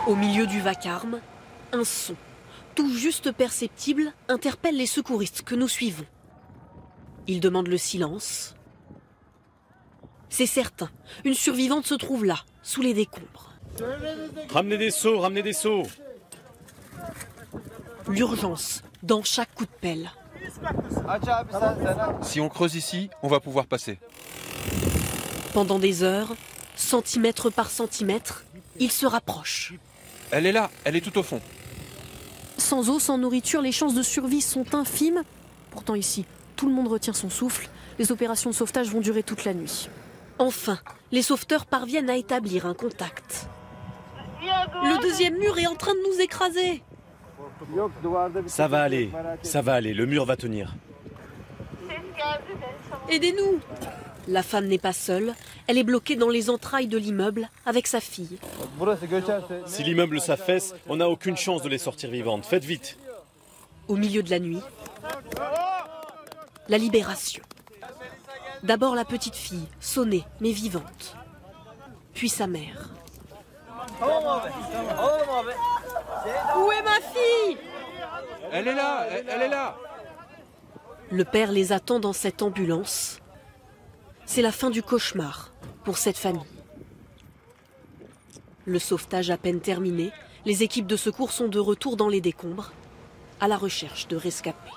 Au milieu du vacarme, un son, tout juste perceptible, interpelle les secouristes que nous suivons. Ils demandent le silence. C'est certain, une survivante se trouve là, sous les décombres. Ramenez des seaux, ramenez des seaux. L'urgence, dans chaque coup de pelle. Si on creuse ici, on va pouvoir passer. Pendant des heures, centimètre par centimètre, ils se rapprochent. Elle est là, elle est tout au fond. Sans eau, sans nourriture, les chances de survie sont infimes. Pourtant ici, tout le monde retient son souffle. Les opérations de sauvetage vont durer toute la nuit. Enfin, les sauveteurs parviennent à établir un contact. Le deuxième mur est en train de nous écraser. Ça va aller, le mur va tenir. Aidez-nous! La femme n'est pas seule, elle est bloquée dans les entrailles de l'immeuble avec sa fille. Si l'immeuble s'affaisse, on n'a aucune chance de les sortir vivantes. Faites vite. Au milieu de la nuit, la libération. D'abord la petite fille, sonnée mais vivante. Puis sa mère. Où est ma fille? Elle est là, elle est là. Le père les attend dans cette ambulance. C'est la fin du cauchemar pour cette famille. Le sauvetage à peine terminé, les équipes de secours sont de retour dans les décombres, à la recherche de rescapés.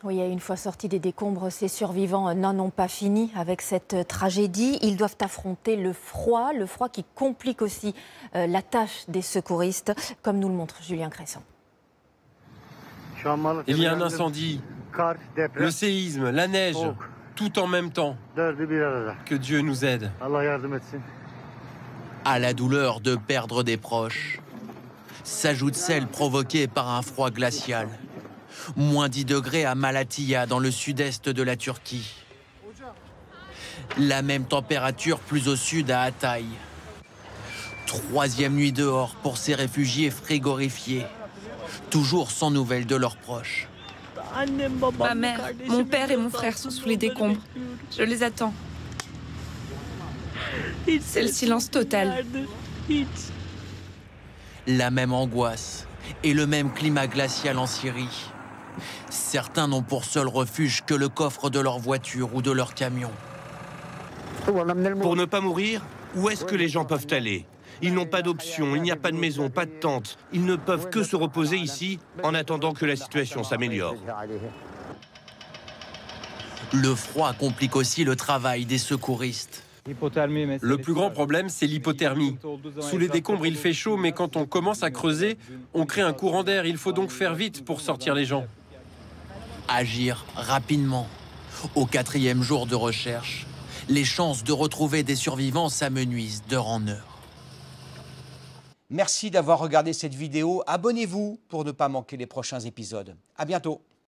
Oui, une fois sortis des décombres, ces survivants n'en ont pas fini avec cette tragédie. Ils doivent affronter le froid qui complique aussi la tâche des secouristes, comme nous le montre Julien Cresson. Il y a un incendie, le séisme, la neige, tout en même temps. Que Dieu nous aide. À la douleur de perdre des proches, s'ajoute celle provoquée par un froid glacial. Moins 10 degrés à Malatya, dans le sud-est de la Turquie. La même température plus au sud à Hatay. Troisième nuit dehors pour ces réfugiés frigorifiés. Toujours sans nouvelles de leurs proches. Ma mère, mon père et mon frère sont sous les décombres. Je les attends. C'est le silence total. La même angoisse et le même climat glacial en Syrie. Certains n'ont pour seul refuge que le coffre de leur voiture ou de leur camion. Pour ne pas mourir, où est-ce que les gens peuvent aller? Ils n'ont pas d'option, il n'y a pas de maison, pas de tente. Ils ne peuvent que se reposer ici en attendant que la situation s'améliore. Le froid complique aussi le travail des secouristes. Le plus grand problème, c'est l'hypothermie. Sous les décombres, il fait chaud, mais quand on commence à creuser, on crée un courant d'air. Il faut donc faire vite pour sortir les gens. Agir rapidement. Au 4e jour de recherche, les chances de retrouver des survivants s'amenuisent d'heure en heure. Merci d'avoir regardé cette vidéo. Abonnez-vous pour ne pas manquer les prochains épisodes. À bientôt.